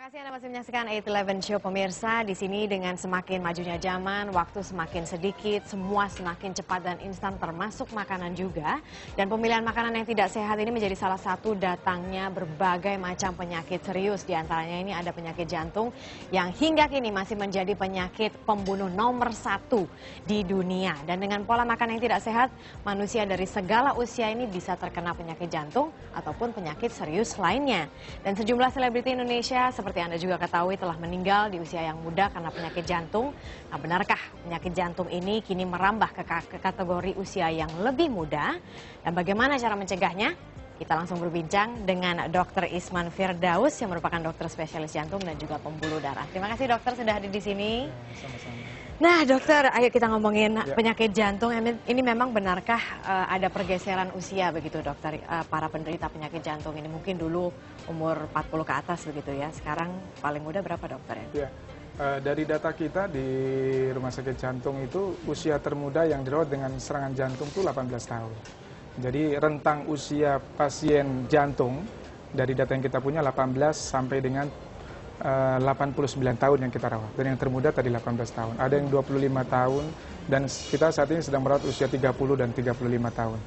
kasih Anda masih menyaksikan 811 Show pemirsa. Di sini dengan semakin majunya zaman, waktu semakin sedikit, semua semakin cepat dan instan termasuk makanan juga. Dan pemilihan makanan yang tidak sehat ini menjadi salah satu datangnya berbagai macam penyakit serius. Di antaranya ini ada penyakit jantung yang hingga kini masih menjadi penyakit pembunuh nomor 1 di dunia. Dan dengan pola makan yang tidak sehat, manusia dari segala usia ini bisa terkena penyakit jantung ataupun penyakit serius lainnya. Dan sejumlah selebriti Indonesia seperti Anda juga ketahui telah meninggal di usia yang muda karena penyakit jantung. Nah, benarkah penyakit jantung ini kini merambah ke kategori usia yang lebih muda? Dan bagaimana cara mencegahnya? Kita langsung berbincang dengan Dr. Isman Firdaus yang merupakan dokter spesialis jantung dan juga pembuluh darah. Terima kasih dokter sudah hadir di sini. Sama-sama. Nah dokter, ayo kita ngomongin penyakit jantung. Ini memang benarkah ada pergeseran usia begitu dokter, para penderita penyakit jantung ini? Mungkin dulu umur 40 ke atas begitu ya, sekarang paling muda berapa dokter ya? Dari data kita di rumah sakit jantung itu usia termuda yang dirawat dengan serangan jantung itu 18 tahun. Jadi rentang usia pasien jantung dari data yang kita punya 18 sampai dengan 89 tahun yang kita rawat, dan yang termuda tadi 18 tahun. Ada yang 25 tahun, dan kita saat ini sedang merawat usia 30 dan 35 tahun.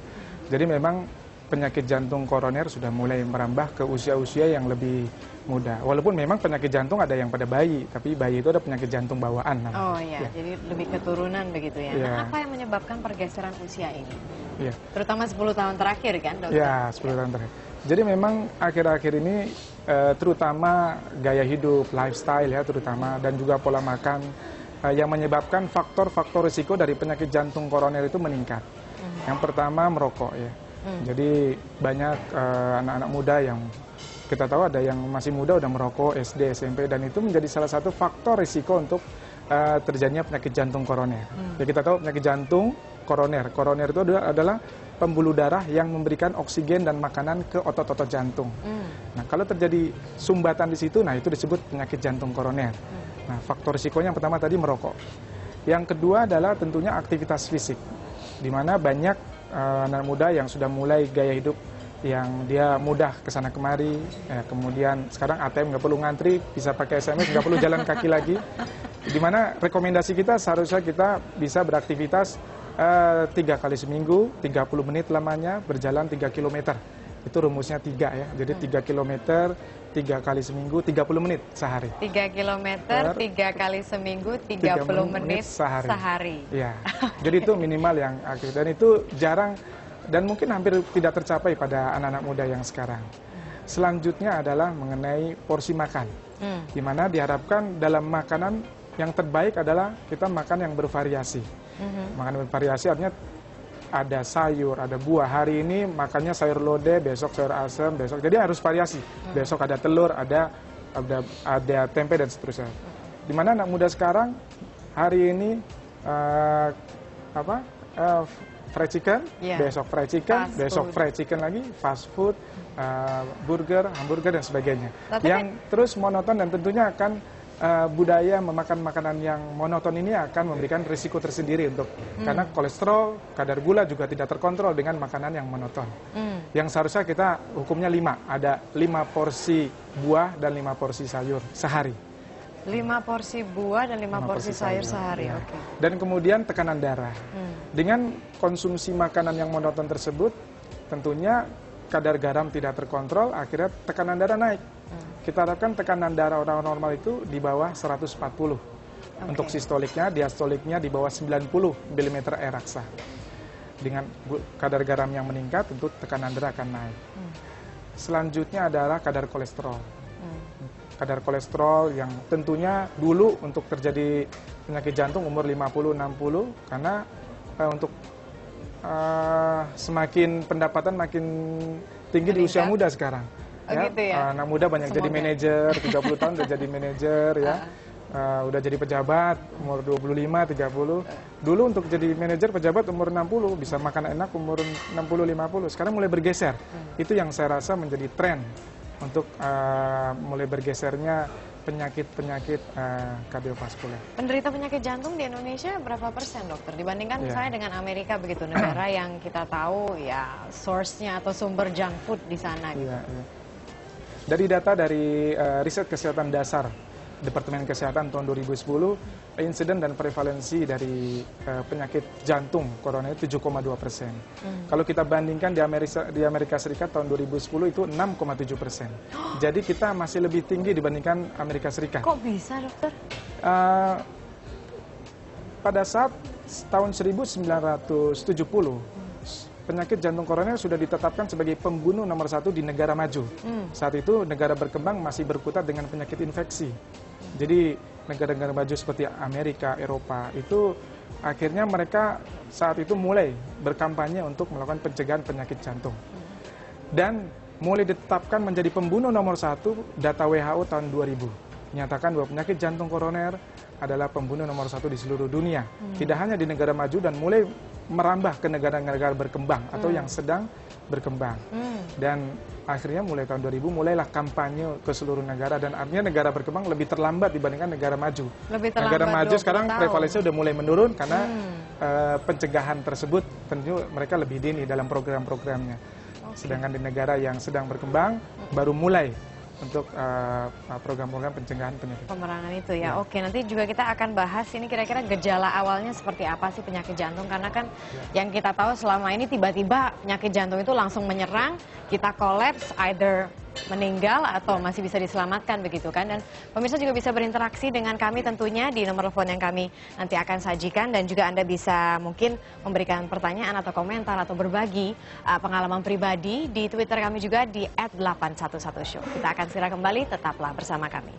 Jadi memang penyakit jantung koroner sudah mulai merambah ke usia-usia yang lebih muda. Walaupun memang penyakit jantung ada yang pada bayi, tapi bayi itu ada penyakit jantung bawaan namanya. Oh iya, jadi lebih keturunan begitu ya. Nah, apa yang menyebabkan pergeseran usia ini? Terutama 10 tahun terakhir kan dokter? Ya, 10 tahun terakhir. Jadi memang akhir-akhir ini terutama gaya hidup, lifestyle ya terutama, dan juga pola makan yang menyebabkan faktor-faktor risiko dari penyakit jantung koroner itu meningkat. Yang pertama merokok ya. Jadi banyak anak-anak muda yang kita tahu ada yang masih muda udah merokok SD, SMP, dan itu menjadi salah satu faktor risiko untuk terjadinya penyakit jantung koroner. Ya, kita tahu penyakit jantung koroner. Koroner itu adalah pembuluh darah yang memberikan oksigen dan makanan ke otot-otot jantung. Nah, kalau terjadi sumbatan di situ, nah itu disebut penyakit jantung koroner. Nah, faktor risikonya yang pertama tadi merokok. Yang kedua adalah tentunya aktivitas fisik, di mana banyak anak muda yang sudah mulai gaya hidup yang dia mudah kesana kemari, kemudian sekarang ATM nggak perlu ngantri, bisa pakai SMS, nggak perlu jalan kaki lagi. Dimana rekomendasi kita seharusnya kita bisa beraktivitas 3 kali seminggu, 30 menit lamanya, berjalan 3 km. Itu rumusnya 3 ya, jadi 3 km, 3 kali seminggu, 30 menit sehari. 3 km, 3 kali seminggu, 30 menit sehari. Ya, jadi itu minimal yang aktif, dan itu jarang dan mungkin hampir tidak tercapai pada anak-anak muda yang sekarang. Selanjutnya adalah mengenai porsi makan, di mana diharapkan dalam makanan yang terbaik adalah kita makan yang bervariasi. Makan bervariasi artinya ada sayur, ada buah. Hari ini makannya sayur lodeh, besok sayur asem, besok. Jadi harus variasi. Besok ada telur, ada tempe dan seterusnya. Dimana anak muda sekarang hari ini fried chicken, besok fried chicken, besok fried chicken lagi, fast food, burger, hamburger dan sebagainya. Yang terus monoton, dan tentunya akan budaya memakan makanan yang monoton ini akan memberikan risiko tersendiri karena kolesterol, kadar gula juga tidak terkontrol dengan makanan yang monoton. Yang seharusnya kita hukumnya 5, ada 5 porsi buah dan 5 porsi sayur sehari. 5 porsi buah dan 5 porsi sayur sehari, ya. Oke. Dan kemudian tekanan darah. Dengan konsumsi makanan yang monoton tersebut, tentunya kadar garam tidak terkontrol, akhirnya tekanan darah naik. Kita harapkan tekanan darah orang normal itu di bawah 140. Untuk sistoliknya, diastoliknya di bawah 90 mm air raksa. Dengan kadar garam yang meningkat, tentu tekanan darah akan naik. Selanjutnya adalah kadar kolesterol. Kadar kolesterol yang tentunya dulu untuk terjadi penyakit jantung umur 50-60, karena untuk semakin pendapatan makin tinggi di usia muda sekarang. Gitu ya? Anak muda banyak jadi manajer, 30 tahun udah jadi manajer ya. Udah jadi pejabat umur 25, 30. Dulu untuk jadi manajer pejabat umur 60, bisa makan enak umur 60, 50. Sekarang mulai bergeser. Itu yang saya rasa menjadi tren untuk mulai bergesernya penyakit-penyakit kardiovaskuler. Penderita penyakit jantung di Indonesia berapa persen dokter? Dibandingkan misalnya dengan Amerika begitu, negara yang kita tahu ya source-nya atau sumber junk food di sana gitu. Dari data dari riset kesehatan dasar Departemen Kesehatan tahun 2010, insiden dan prevalensi dari penyakit jantung koroner 7,2%. Kalau kita bandingkan di Amerika Serikat tahun 2010 itu 6,7%. Jadi kita masih lebih tinggi dibandingkan Amerika Serikat. Kok bisa, dokter? Pada saat tahun 1970, penyakit jantung koroner sudah ditetapkan sebagai pembunuh nomor 1 di negara maju. Saat itu negara berkembang masih berkutat dengan penyakit infeksi. Jadi negara-negara maju seperti Amerika, Eropa itu akhirnya mereka saat itu mulai berkampanye untuk melakukan pencegahan penyakit jantung. Dan mulai ditetapkan menjadi pembunuh nomor 1 data WHO tahun 2000. Menyatakan bahwa penyakit jantung koroner adalah pembunuh nomor 1 di seluruh dunia. Tidak hanya di negara maju dan mulai merambah ke negara-negara berkembang atau yang sedang berkembang. Dan akhirnya mulai tahun 2000 mulailah kampanye ke seluruh negara dan artinya negara berkembang lebih terlambat dibandingkan negara maju. Negara maju sekarang prevalensinya udah mulai menurun karena pencegahan tersebut tentu mereka lebih dini dalam program-programnya. Sedangkan di negara yang sedang berkembang baru mulai untuk program-program pencegahan penyakit. Pemerangan itu ya. Oke, nanti juga kita akan bahas ini kira-kira gejala awalnya seperti apa sih penyakit jantung. Karena kan yang kita tahu selama ini tiba-tiba penyakit jantung itu langsung menyerang, kita kolaps, either meninggal atau masih bisa diselamatkan begitu kan. Dan pemirsa juga bisa berinteraksi dengan kami tentunya di nomor telepon yang kami nanti akan sajikan. Dan juga Anda bisa mungkin memberikan pertanyaan atau komentar atau berbagi pengalaman pribadi di Twitter kami juga di @811show. Kita akan segera kembali, tetaplah bersama kami.